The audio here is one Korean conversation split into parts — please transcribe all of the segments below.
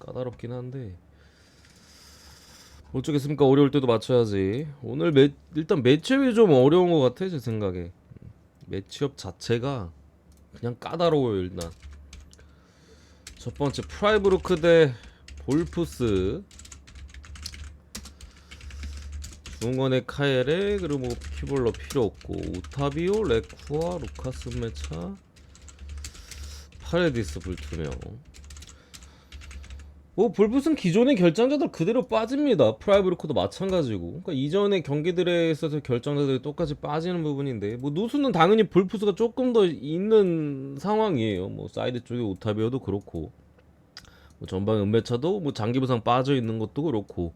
까다롭긴 한데 어쩌겠습니까? 어려울 때도 맞춰야지. 오늘 일단 매치업이 좀 어려운 것 같아 제 생각에. 매치업 자체가 그냥 까다로워요. 일단 첫 번째 프라이브루크 대 볼프스, 중원의 카엘에 그리고 뭐 피볼러 필요 없고 오타비오, 레쿠아, 루카스 메차, 파레디스 불투명. 뭐 볼프스는 기존의 결정자들 그대로 빠집니다. 프라이브루크도 마찬가지고. 그러니까 이전의 경기들에 있어서 결정자들이 똑같이 빠지는 부분인데 뭐 누수는 당연히 볼프스가 조금 더 있는 상황이에요. 뭐 사이드 쪽에 오타비오도 그렇고 뭐 전방 은메차도 뭐 장기 부상 빠져 있는 것도 그렇고.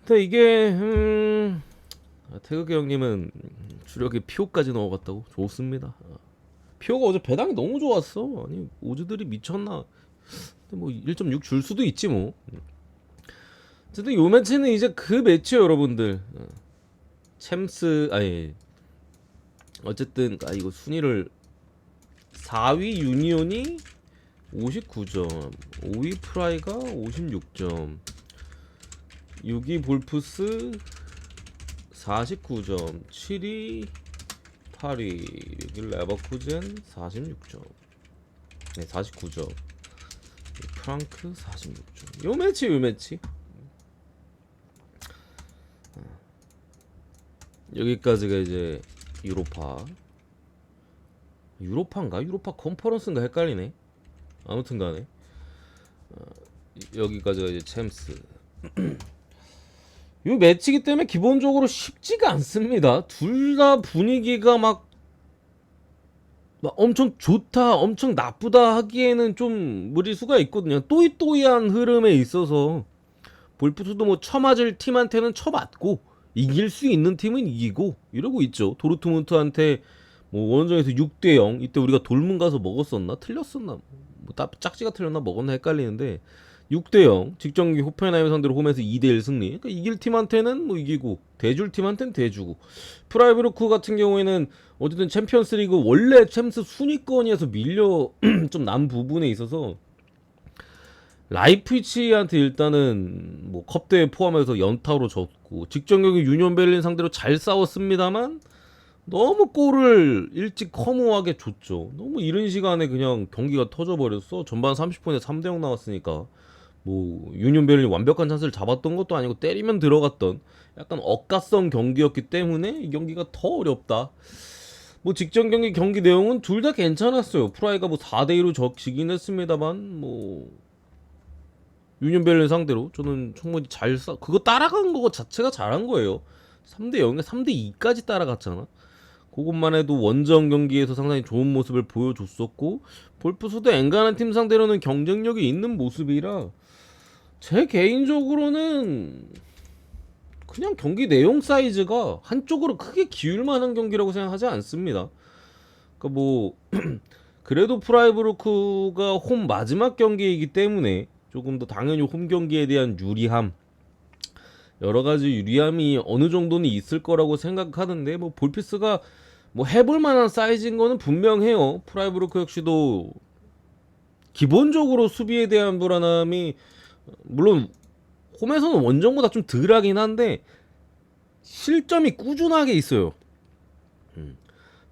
근데 이게 태극기 형님은 주력에 피오까지 넣어갔다고? 좋습니다. 피오가 어제 배당이 너무 좋았어. 아니 오즈들이 미쳤나? 근데 뭐 1.6 줄 수도 있지 뭐. 어쨌든 요 매치는 이제 그 매치요 여러분들. 챔스 아니 어쨌든 이거 순위를 4위 유니온이 59점, 5위 프라이가 56점, 6위 볼프스 49점, 7위 8위 6위 레버쿠젠 46점, 네 49점, 프랑크 46점. 요 매치. 여기까지가 이제 유로파인가? 유로파 컨퍼런스인가 헷갈리네. 아무튼간에 여기까지가 이제 챔스. 이 매치기 때문에 기본적으로 쉽지가 않습니다. 둘 다 분위기가 막 엄청 좋다, 엄청 나쁘다 하기에는 좀 무리수가 있거든요. 또이또이한 흐름에 있어서 볼프스도 뭐 쳐맞을 팀한테는 쳐맞고 이길 수 있는 팀은 이기고 이러고 있죠. 도르트문트한테 뭐 원정에서 6대0 이때 우리가 돌문 가서 먹었었나? 틀렸었나? 뭐 짝지가 틀렸나 먹었나 헷갈리는데 6대0 직전기 호펜하임 상대로 홈에서 2대1 승리. 그러니까 이길 팀한테는 뭐 이기고 대줄 팀한테는 대주고. 프라이브루크 같은 경우에는 어쨌든 챔피언스리그 원래 챔스 순위권에서 밀려 좀 난 부분에 있어서 라이프치히한테 일단은 뭐 컵대회 포함해서 연타로 졌고 직전 경기 유니온 베를린 상대로 잘 싸웠습니다만 너무 골을 일찍 허무하게 줬죠. 너무 이른 시간에 그냥 경기가 터져버렸어. 전반 30분에 3대0 나왔으니까 뭐 유니온 베를린 완벽한 찬스를 잡았던 것도 아니고 때리면 들어갔던 약간 억가성 경기였기 때문에 이 경기가 더 어렵다. 뭐 직전 경기 내용은 둘 다 괜찮았어요. 프라이가 뭐 4대2로 지긴 했습니다만 뭐 유니온 베를린 상대로 저는 충분히 그거 따라간 거 자체가 잘한 거예요. 3대0에 3대2까지 따라갔잖아. 그것만 해도 원정 경기에서 상당히 좋은 모습을 보여줬었고 볼프스도 엔간한 팀 상대로는 경쟁력이 있는 모습이라 제 개인적으로는 그냥 경기 내용 사이즈가 한쪽으로 크게 기울 만한 경기라고 생각하지 않습니다. 그러니까 뭐 그래도 프라이브루크가 홈 마지막 경기이기 때문에 조금 더 당연히 홈 경기에 대한 유리함, 여러 가지 유리함이 어느 정도는 있을 거라고 생각하는데 뭐 볼피스가 뭐 해볼 만한 사이즈인 거는 분명해요. 프라이브루크 역시도 기본적으로 수비에 대한 불안함이 물론 홈에서는 원정보다 좀 덜하긴 한데 실점이 꾸준하게 있어요.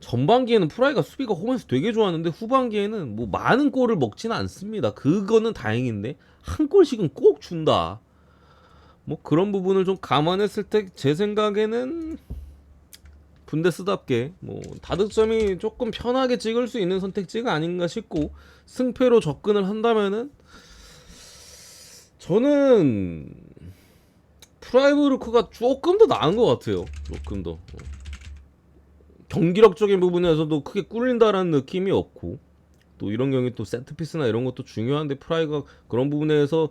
전반기에는 프라이가 수비가 홈에서 되게 좋았는데 후반기에는 뭐 많은 골을 먹지는 않습니다. 그거는 다행인데 한 골씩은 꼭 준다. 뭐 그런 부분을 좀 감안했을 때 제 생각에는 분데스답게 뭐 다득점이 조금 편하게 찍을 수 있는 선택지가 아닌가 싶고 승패로 접근을 한다면은 저는 프라이브루크가 조금 더 나은 것 같아요. 조금 더 경기력적인 부분에서도 크게 꿀린다라는 느낌이 없고 또 이런 경기 또 세트피스나 이런 것도 중요한데 프라이가 그런 부분에서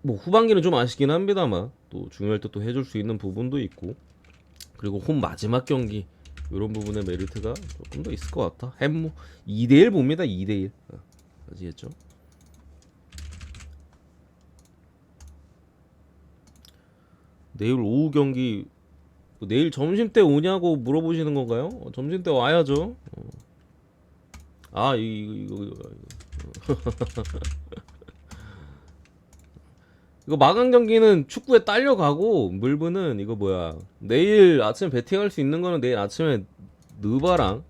뭐 후반기는 좀 아쉽긴 합니다만 또 중요할 때 또 해줄 수 있는 부분도 있고 그리고 홈 마지막 경기 이런 부분의 메리트가 조금 더 있을 것 같아. 햄뭐 2대1 봅니다. 2대1 아시겠죠? 내일 오후 경기 뭐 내일 점심 때 오냐고 물어보시는 건가요? 점심 때 와야죠. 아 이거 이거 마감 경기는 축구에 딸려가고 물브는 이거 뭐야 내일 아침에 배팅할 수 있는 거는 내일 아침에 느바랑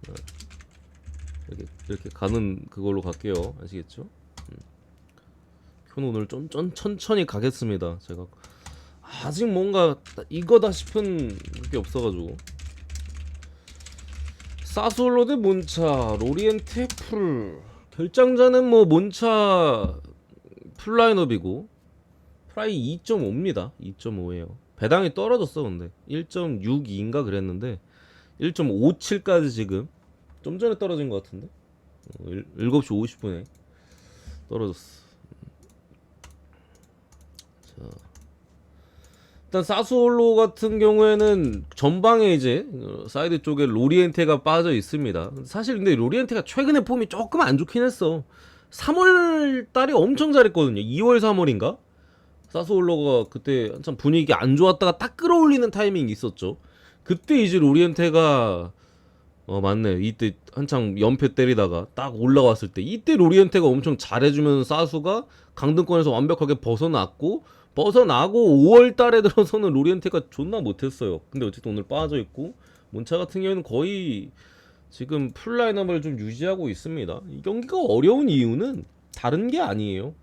이렇게 가는 그걸로 갈게요. 아시겠죠? 저는 오늘 좀 천천히 가겠습니다. 제가 아직 뭔가 이거다 싶은 게 없어가지고. 사솔로 대 몬차, 로리엔테 풀. 결장자는 뭐 몬차 풀라인업이고 프라이 2.5입니다. 2.5예요. 배당이 떨어졌어. 근데 1.62인가 그랬는데 1.57까지 지금 좀 전에 떨어진 것 같은데 7시 50분에 떨어졌어. 자, 일단 사수올로 같은 경우에는 전방에 이제 사이드 쪽에 로리엔테가 빠져 있습니다. 사실 근데 로리엔테가 최근에 폼이 조금 안 좋긴 했어. 3월 달에 엄청 잘했거든요. 2월 3월인가? 사수올로가 그때 한참 분위기 안 좋았다가 딱 끌어올리는 타이밍이 있었죠. 그때 이제 로리엔테가 맞네. 이때 한창 연패 때리다가 딱 올라왔을 때 이때 로리엔테가 엄청 잘해주면서 사수가 강등권에서 완벽하게 벗어나고 5월 달에 들어서는 로리엔테가 존나 못했어요. 근데 어쨌든 오늘 빠져있고 몬차 같은 경우는 거의 지금 풀라인업을 좀 유지하고 있습니다. 이 경기가 어려운 이유는 다른 게 아니에요.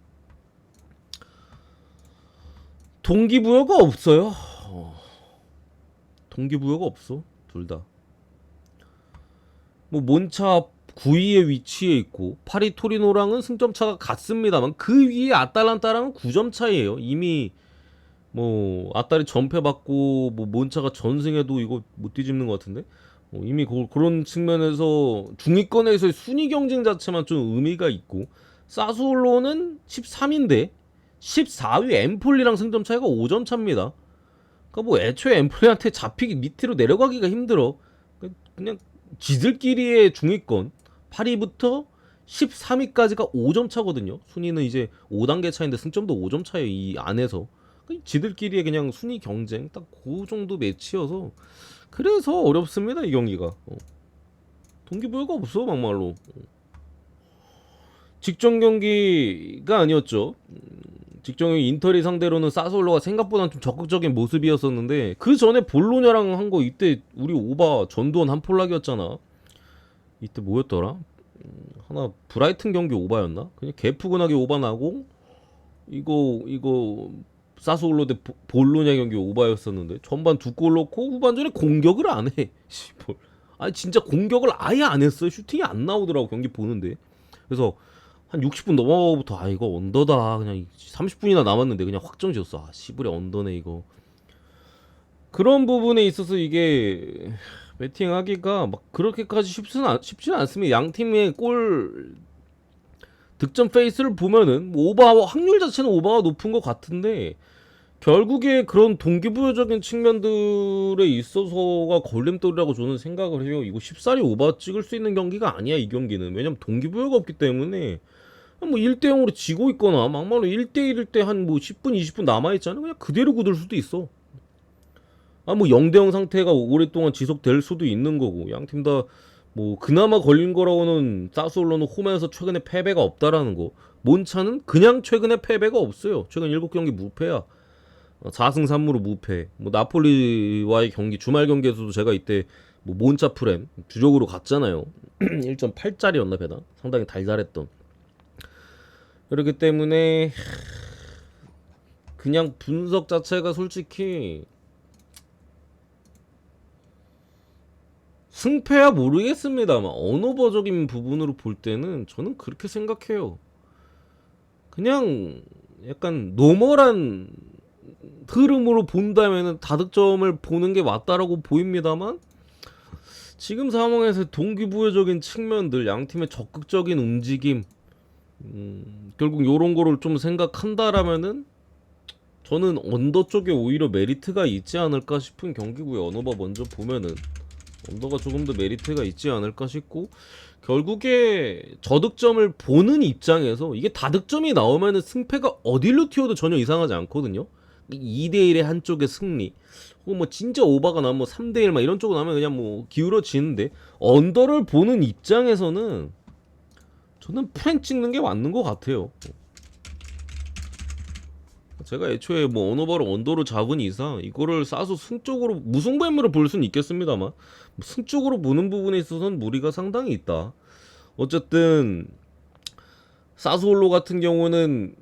동기부여가 없어요. 동기부여가 없어. 둘 다. 뭐 몬차 9위에 위치해 있고 파리 토리노랑은 승점 차가 같습니다만 그 위에 아탈란타랑은 9점 차이에요. 이미 뭐 아탈이 전패 받고 뭐 몬차가 전승해도 이거 못 뒤집는 것 같은데 이미 그런 측면에서 중위권에서의 순위 경쟁 자체만 좀 의미가 있고 사수올로는 13인데 14위 엠폴리랑 승점 차이가 5점 차입니다. 그러니까 뭐 애초에 엠폴리한테 잡히기 밑으로 내려가기가 힘들어. 그냥 지들끼리의 중위권 8위부터 13위까지가 5점 차거든요. 순위는 이제 5단계 차인데 승점도 5점 차예요. 이 안에서 지들끼리의 그냥 순위 경쟁 딱 그 정도 매치여서 그래서 어렵습니다. 이 경기가 동기부여가 없어 막말로. 직전 경기가 아니었죠. 직전 경기 인터리 상대로는 사솔로가 생각보다 좀 적극적인 모습이었었는데 그 전에 볼로냐랑 한 거 이때 우리 오바 전두원 한 폴락이었잖아. 이때 뭐였더라? 하나 브라이튼 경기 오바였나? 그냥 개푸근하게 오바 나고 이거 사솔로 대 볼로냐 경기 오바였었는데 전반 2골 넣고 후반전에 공격을 안 해. 아니 진짜 공격을 아예 안 했어요. 슈팅이 안 나오더라고 경기 보는데. 그래서 한 60분 넘어부터 이거 언더다. 그냥 30분이나 남았는데 그냥 확정 지었어. 시부레 언더네 이거. 그런 부분에 있어서 이게 배팅하기가 막 그렇게까지 쉽지는 않습니다. 양 팀의 골 득점 페이스를 보면은 뭐 오버 확률 자체는 오버가 높은 것 같은데 결국에 그런 동기부여적인 측면들에 있어서가 걸림돌이라고 저는 생각을 해요. 이거 쉽사리 오버 찍을 수 있는 경기가 아니야 이 경기는. 왜냐면 동기부여가 없기 때문에 뭐 1대0으로 지고 있거나 막말로 1대1일 때 한 뭐 10분 20분 남아있잖아. 그냥 그대로 굳을 수도 있어. 뭐 0대0 상태가 오랫동안 지속될 수도 있는 거고 양팀 다 뭐 그나마 걸린 거라고는 사솔로는 홈에서 최근에 패배가 없다라는 거. 몬차는 그냥 최근에 패배가 없어요. 최근 7경기 무패야. 4승 3무로 무패. 뭐 나폴리와의 경기 주말 경기에서도 제가 이때 뭐 몬차 프렘 주적으로 갔잖아요. 1.8짜리였나 배당. 상당히 달달했던. 그렇기 때문에 그냥 분석 자체가 솔직히 승패야 모르겠습니다만 언어버적인 부분으로 볼 때는 저는 그렇게 생각해요. 그냥 약간 노멀한 흐름으로 본다면은 다득점을 보는 게 맞다라고 보입니다만 지금 상황에서 동기부여적인 측면들 양팀의 적극적인 움직임 결국 요런 거를 좀 생각한다라면은 저는 언더 쪽에 오히려 메리트가 있지 않을까 싶은 경기고요. 언어바 먼저 보면은 언더가 조금 더 메리트가 있지 않을까 싶고 결국에 저득점을 보는 입장에서 이게 다득점이 나오면은 승패가 어디로 튀어도 전혀 이상하지 않거든요. 2대1의 한쪽의 승리 혹은 뭐 진짜 오바가 나면 뭐 3대1 막 이런 쪽으로 나면 그냥 뭐 기울어지는데 언더를 보는 입장에서는 저는 프랭 찍는 게 맞는 것 같아요. 제가 애초에 뭐 언어바로 언더로 잡은 이상 이거를 싸서 승적으로 무승부행으로 볼 수는 있겠습니다만 승적으로 보는 부분에 있어서는 무리가 상당히 있다. 어쨌든 사스올로 같은 경우는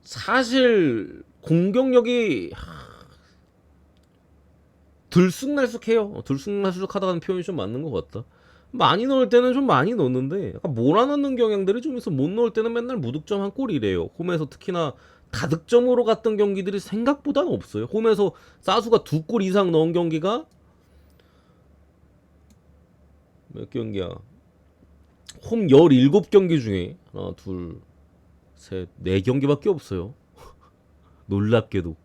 사실 공격력이 들쑥날쑥해요. 들쑥날쑥하다는 표현이 좀 맞는 것 같다. 많이 넣을 때는 좀 많이 넣는데 약간 몰아넣는 경향들이 좀 있어. 못 넣을 때는 맨날 무득점 한 골이래요. 홈에서 특히나 다득점으로 갔던 경기들이 생각보다는 없어요. 홈에서 사수가 2골 이상 넣은 경기가 몇 경기야? 홈 17경기 중에 하나, 둘, 셋, 4경기밖에 없어요. 놀랍게도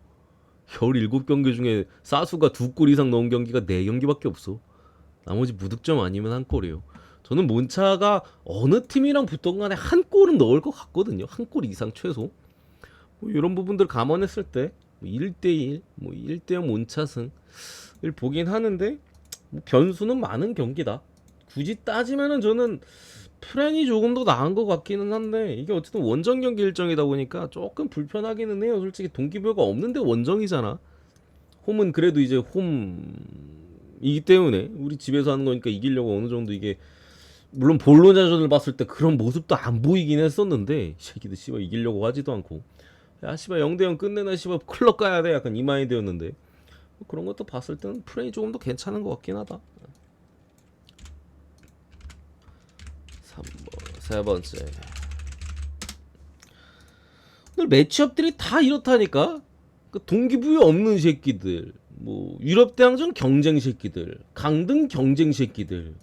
17경기 중에 사수가 2골 이상 넣은 경기가 4경기밖에 없어. 나머지 무득점 아니면 한 골이에요. 저는 몬차가 어느 팀이랑 붙던 간에 한 골은 넣을 것 같거든요. 한 골 이상 최소. 뭐 이런 부분들 감안했을 때 1대1, 뭐 1대0 몬차승을 보긴 하는데 뭐 변수는 많은 경기다. 굳이 따지면은 저는 프렌이 조금 더 나은 것 같기는 한데 이게 어쨌든 원정 경기 일정이다 보니까 조금 불편하기는 해요. 솔직히 동기부여가 없는데 원정이잖아. 홈은 그래도 이제 홈이기 때문에 우리 집에서 하는 거니까 이기려고 어느 정도 이게 물론 볼로냐전을 봤을 때 그런 모습도 안 보이긴 했었는데 이 새끼들 씨발 이기려고 하지도 않고 야 씨발 0대0 끝내나 씨발 클럽 가야 돼 약간 이 마인드였는데 뭐 그런 것도 봤을 때는 프렌이 조금 더 괜찮은 것 같긴 하다. 3번 세 번째 오늘 매치업들이 다 이렇다니까. 그 동기부여 없는 새끼들, 뭐 유럽 대항전 경쟁 새끼들, 강등 경쟁 새끼들.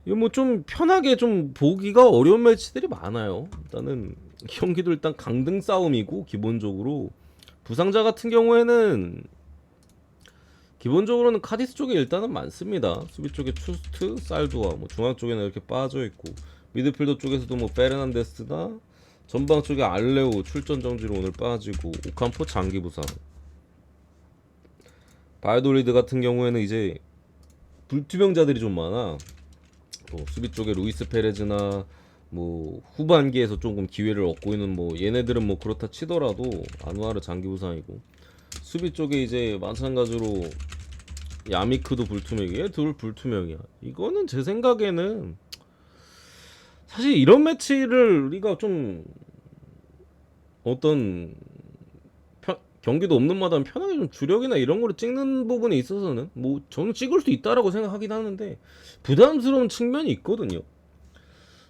이거 뭐 좀 편하게 좀 보기가 어려운 매치들이 많아요. 일단은 경기도 일단 강등 싸움이고 기본적으로 부상자 같은 경우에는 기본적으로는 카디스 쪽에 일단은 많습니다. 수비 쪽에 추스트, 살두아, 뭐 중앙 쪽에는 이렇게 빠져 있고 미드필더 쪽에서도 뭐 페르난데스나 전방 쪽에 알레오 출전 정지로 오늘 빠지고 오캄포 장기 부상. 바이돌리드 같은 경우에는 이제 불투명자들이 좀 많아. 뭐 수비 쪽에 루이스 페레즈나 뭐 후반기에서 조금 기회를 얻고 있는 뭐 얘네들은 뭐 그렇다 치더라도 아누아르 장기 부상이고 수비 쪽에 이제 마찬가지로 야미크도 불투명이에요. 둘 불투명이야. 이거는 제 생각에는 사실 이런 매치를 우리가 좀 어떤 경기도 없는 마다 편하게 좀 주력이나 이런 거를 찍는 부분에 있어서는 뭐 저는 찍을 수 있다라고 생각하긴 하는데 부담스러운 측면이 있거든요.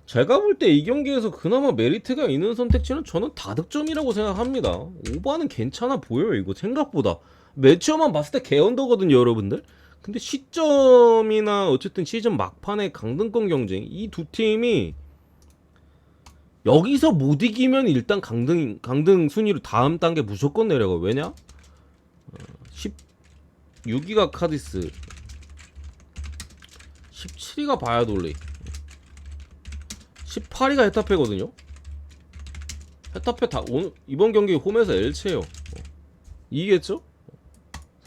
제가 볼 때 이 경기에서 그나마 메리트가 있는 선택지는 저는 다득점이라고 생각합니다. 오버는 괜찮아 보여요. 이거 생각보다 매치업만 봤을 때 개언더거든요 여러분들. 근데 시점이나 어쨌든 시즌 막판의 강등권 경쟁 이 두 팀이 여기서 못 이기면 일단 강등 순위로 다음 단계 무조건 내려가. 왜냐? 16위가 카디스, 17위가 바야돌리, 18위가 헤타페거든요. 헤타페 다 오늘 이번 경기 홈에서 엘체요. 이기겠죠?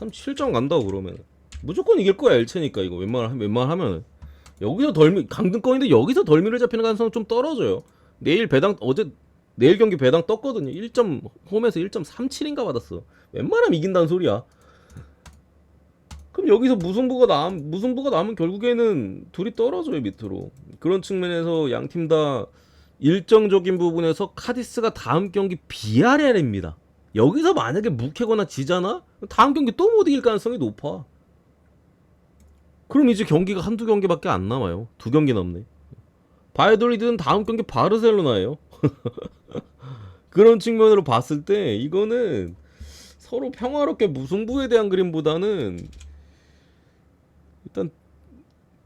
37점 간다고 그러면 무조건 이길 거야. 엘체니까 이거 웬만하면 여기서 강등권인데 여기서 덜미를 잡히는 가능성은 좀 떨어져요. 내일 경기 배당 떴거든요. 1점 홈에서 1.37인가 받았어. 웬만하면 이긴다는 소리야. 그럼 여기서 무승부가 나면 결국에는 둘이 떨어져요 밑으로. 그런 측면에서 양팀 다 일정적인 부분에서 카디스가 다음 경기 BRL입니다. 여기서 만약에 묵히거나 지잖아? 다음 경기 또 못 이길 가능성이 높아. 그럼 이제 경기가 한두 경기밖에 안 남아요. 2경기 남네. 바이돌리드는 다음 경기 바르셀로나예요. 그런 측면으로 봤을 때 이거는 서로 평화롭게 무승부에 대한 그림보다는 일단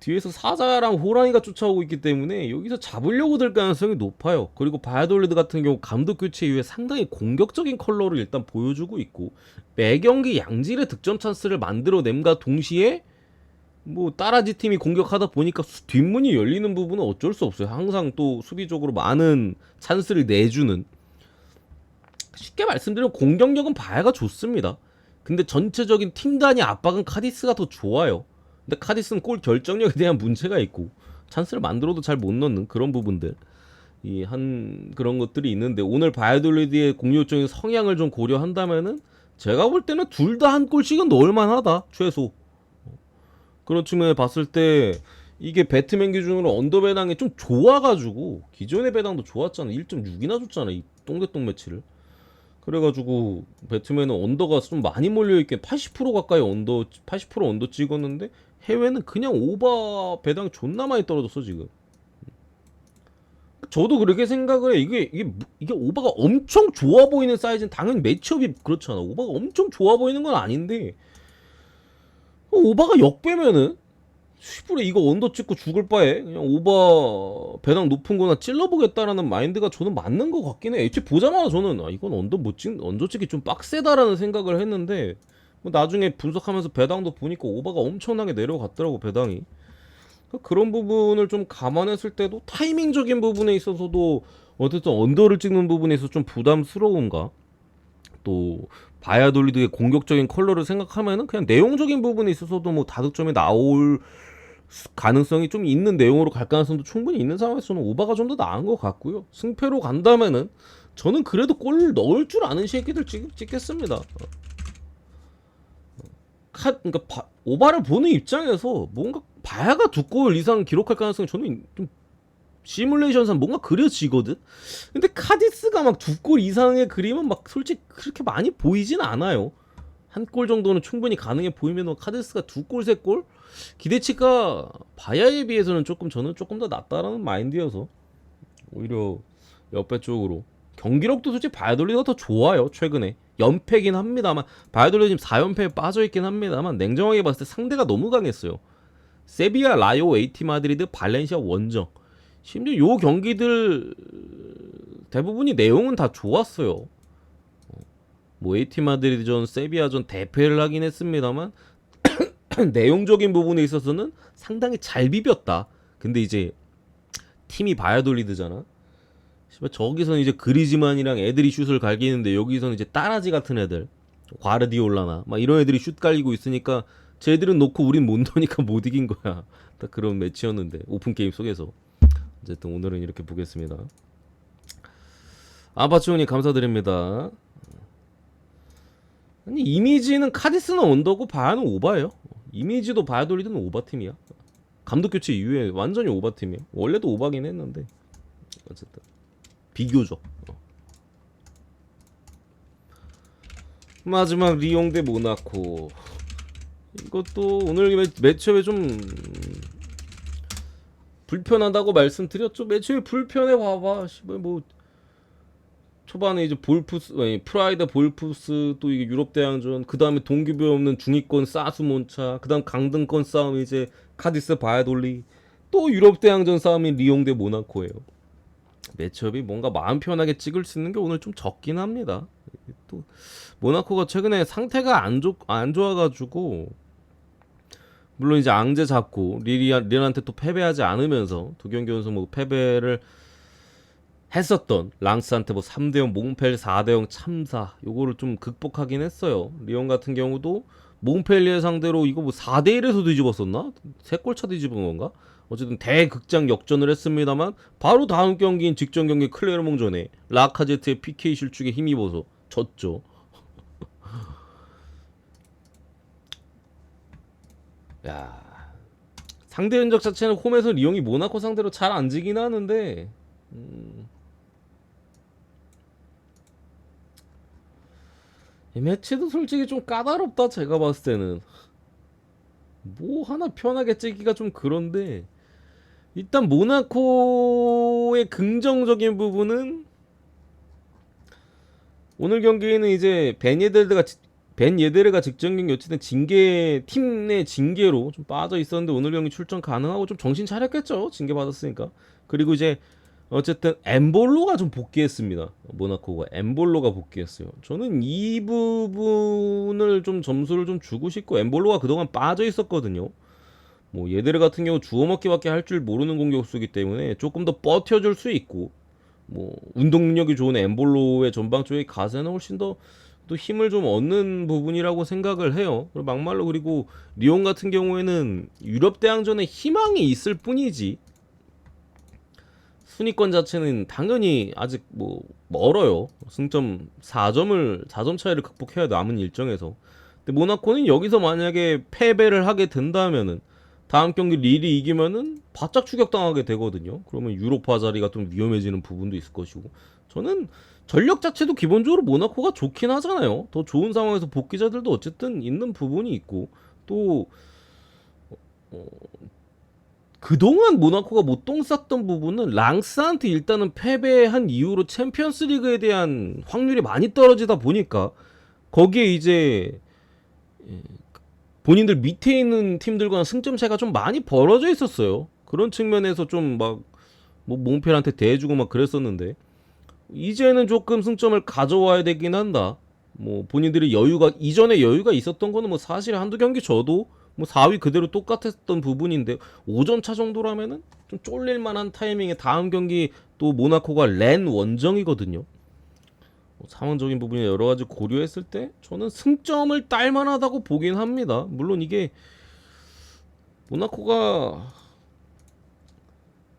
뒤에서 사자랑 호랑이가 쫓아오고 있기 때문에 여기서 잡으려고 될 가능성이 높아요. 그리고 바이돌리드 같은 경우 감독 교체 이후에 상당히 공격적인 컬러를 일단 보여주고 있고 매 경기 양질의 득점 찬스를 만들어냄과 동시에 뭐 따라지 팀이 공격하다 보니까 뒷문이 열리는 부분은 어쩔 수 없어요. 항상 또 수비적으로 많은 찬스를 내주는. 쉽게 말씀드리면 공격력은 바야가 좋습니다. 근데 전체적인 팀 단위 압박은 카디스가 더 좋아요. 근데 카디스는 골 결정력에 대한 문제가 있고 찬스를 만들어도 잘 못 넣는 그런 부분들. 이 한 그런 것들이 있는데 오늘 바이올리드의 공격적인 성향을 좀 고려한다면은 제가 볼 때는 둘 다 한 골씩은 넣을 만하다 최소. 그런 측면에 봤을 때 이게 배트맨 기준으로 언더 배당이 좀 좋아가지고 기존의 배당도 좋았잖아. 1.6이나 줬잖아 이 똥개똥 매치를. 그래가지고 배트맨은 언더가 좀 많이 몰려있게 80% 가까이 언더 80% 언더 찍었는데 해외는 그냥 오바 배당 존나 많이 떨어졌어 지금. 저도 그렇게 생각을 해. 이게 오바가 엄청 좋아 보이는 사이즈는 당연히 매치업이 그렇잖아. 오바가 엄청 좋아 보이는 건 아닌데 오바가 역배면은 쉬부레 이거 언더 찍고 죽을 바에 그냥 오바 배당 높은 거나 찔러보겠다라는 마인드가 저는 맞는 것 같긴 해. 애초에 보자마자 저는 이건 언더 찍기 좀 빡세다라는 생각을 했는데 뭐 나중에 분석하면서 배당도 보니까 오바가 엄청나게 내려갔더라고 배당이. 그런 부분을 좀 감안했을 때도 타이밍적인 부분에 있어서도 어쨌든 언더를 찍는 부분에 있어서 좀 부담스러운가. 또 바야돌리드의 공격적인 컬러를 생각하면은 그냥 내용적인 부분에 있어서도 뭐 다득점이 나올 가능성이 좀 있는 내용으로 갈 가능성도 충분히 있는 상황에서 저는 오바가 좀 더 나은 것 같고요. 승패로 간다면은 저는 그래도 골 넣을 줄 아는 새끼들 찍겠습니다. 그러니까 오바를 보는 입장에서 뭔가 바야가 두 골 이상 기록할 가능성이 저는 좀 시뮬레이션상 뭔가 그려지거든. 근데 카디스가 막 두 골 이상의 그림은 막 솔직히 그렇게 많이 보이진 않아요. 한 골 정도는 충분히 가능해 보이면 카디스가 두 골, 세 골 기대치가 바야에 비해서는 저는 조금 더 낫다라는 마인드여서 오히려 옆에 쪽으로 경기력도 솔직히 바이올리드가 더 좋아요. 최근에 연패긴 합니다만 바이올리드 지금 4연패에 빠져있긴 합니다만 냉정하게 봤을 때 상대가 너무 강했어요. 세비야, 라요, 에이티 마드리드, 발렌시아, 원정. 심지어 요 경기들 대부분이 내용은 다 좋았어요. 뭐 에이티 마드리드전, 세비야전 대패를 하긴 했습니다만 내용적인 부분에 있어서는 상당히 잘 비볐다. 근데 이제 팀이 바야돌리드잖아. 저기서는 이제 그리즈만이랑 애들이 슛을 갈기는데 여기서는 이제 따라지 같은 애들, 과르디올라나 막 이런 애들이 슛 갈기고 있으니까 쟤들은 놓고 우린 못 넣으니까 못 이긴 거야. 딱 그런 매치였는데 오픈 게임 속에서. 어쨌든 오늘은 이렇게 보겠습니다. 아바치오님 감사드립니다. 아니 이미지는 카디스는 언더고 바야는 오바예요. 이미지도 바야돌리드는 오바팀이야. 감독 교체 이후에 완전히 오바팀이야. 원래도 오바긴 했는데 어쨌든 비교적. 마지막 리옹 대 모나코. 이것도 오늘 매치업에 좀 불편하다고 말씀드렸죠. 매치업이 불편해. 봐봐. 뭐 초반에 이제 볼푸스, 프라이드 볼푸스, 또 이게 유럽 대항전, 그 다음에 동기부여 없는 중위권 사수몬차, 그 다음 강등권 싸움 이제 카디스 바야돌리, 또 유럽 대항전 싸움이 리옹 대 모나코예요. 매치업이 뭔가 마음 편하게 찍을 수 있는 게 오늘 좀 적긴 합니다. 또 모나코가 최근에 상태가 안 좋아가지고 물론 이제 앙제 잡고 릴한테 또 패배하지 않으면서 두 경기 연속 뭐 패배를 했었던 랑스한테 뭐 3대0 몽펠 4대0 참사 요거를 좀 극복하긴 했어요. 리옹 같은 경우도 몽펠리에 상대로 이거 뭐 4대1에서 뒤집었었나? 3골 차 뒤집은 건가? 어쨌든 대극장 역전을 했습니다만 바로 다음 경기인 직전 경기 클레르몽전에 라카제트의 PK 실축에 힘입어서 졌죠. 야, 상대 전적 자체는 홈에서 리옹이 모나코 상대로 잘 안 지긴 하는데 이 매치도 솔직히 좀 까다롭다. 제가 봤을 때는 뭐 하나 편하게 찌기가 좀 그런데 일단 모나코의 긍정적인 부분은 오늘 경기에는 이제 벤 예데르가 직전 경기 어쨌든 징계 팀 내 징계로 좀 빠져 있었는데 오늘 경기 출전 가능하고 좀 정신 차렸겠죠. 징계 받았으니까. 그리고 이제 어쨌든 엠볼로가 좀 복귀했습니다. 모나코가 엠볼로가 복귀했어요. 저는 이 부분을 좀 점수를 좀 주고 싶고 엠볼로가 그동안 빠져 있었거든요. 뭐 얘들 같은 경우 주워 먹기밖에 할 줄 모르는 공격수이기 때문에 조금 더 버텨줄 수 있고 뭐 운동 능력이 좋은 엠볼로의 전방 쪽에 가세는 훨씬 더 또 힘을 좀 얻는 부분이라고 생각을 해요. 그리고 막말로 그리고 리옹 같은 경우에는 유럽 대항전에 희망이 있을 뿐이지 순위권 자체는 당연히 아직 뭐 멀어요. 승점 4점 차이를 극복해야 남은 일정에서. 근데 모나코는 여기서 만약에 패배를 하게 된다면은 다음 경기 릴이 이기면은 바짝 추격당하게 되거든요. 그러면 유로파 자리가 좀 위험해지는 부분도 있을 것이고. 저는 전력 자체도 기본적으로 모나코가 좋긴 하잖아요. 더 좋은 상황에서 복귀자들도 어쨌든 있는 부분이 있고 또 그동안 모나코가 못 똥 쌌던 부분은 랑스한테 일단은 패배한 이후로 챔피언스 리그에 대한 확률이 많이 떨어지다 보니까 거기에 이제 본인들 밑에 있는 팀들과는 승점 차이가 좀 많이 벌어져 있었어요. 그런 측면에서 좀 막 뭐 몽펠한테 대해주고 막 그랬었는데 이제는 조금 승점을 가져와야 되긴 한다. 뭐 본인들이 여유가 이전에 여유가 있었던 거는 뭐 사실 한두 경기 져도 뭐 4위 그대로 똑같았던 부분인데 5점 차 정도라면은 좀 쫄릴 만한 타이밍에 다음 경기 또 모나코가 렌 원정이거든요. 뭐 상황적인 부분이 여러 가지 고려했을 때 저는 승점을 딸 만하다고 보긴 합니다. 물론 이게 모나코가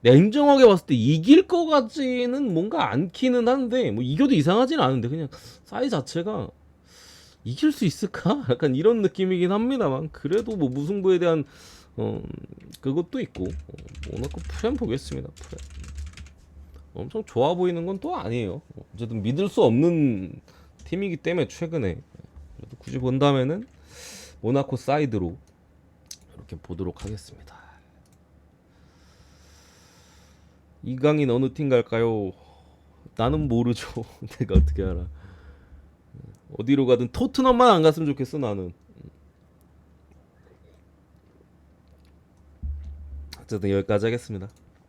냉정하게 봤을 때 이길 것 같지는 뭔가 않기는 한데 뭐 이겨도 이상하진 않은데 그냥 사이 자체가 이길 수 있을까? 약간 이런 느낌이긴 합니다만 그래도 뭐 무승부에 대한 어 그것도 있고 모나코 프렘 보겠습니다. 프렘 엄청 좋아 보이는 건 또 아니에요. 어쨌든 믿을 수 없는 팀이기 때문에 최근에 그래도 굳이 본다면은 모나코 사이드로 이렇게 보도록 하겠습니다. 이강인 어느 팀 갈까요? 나는 모르죠. 내가 어떻게 알아? 어디로 가든 토트넘만 안 갔으면 좋겠어 나는. 어쨌든 여기까지 하겠습니다.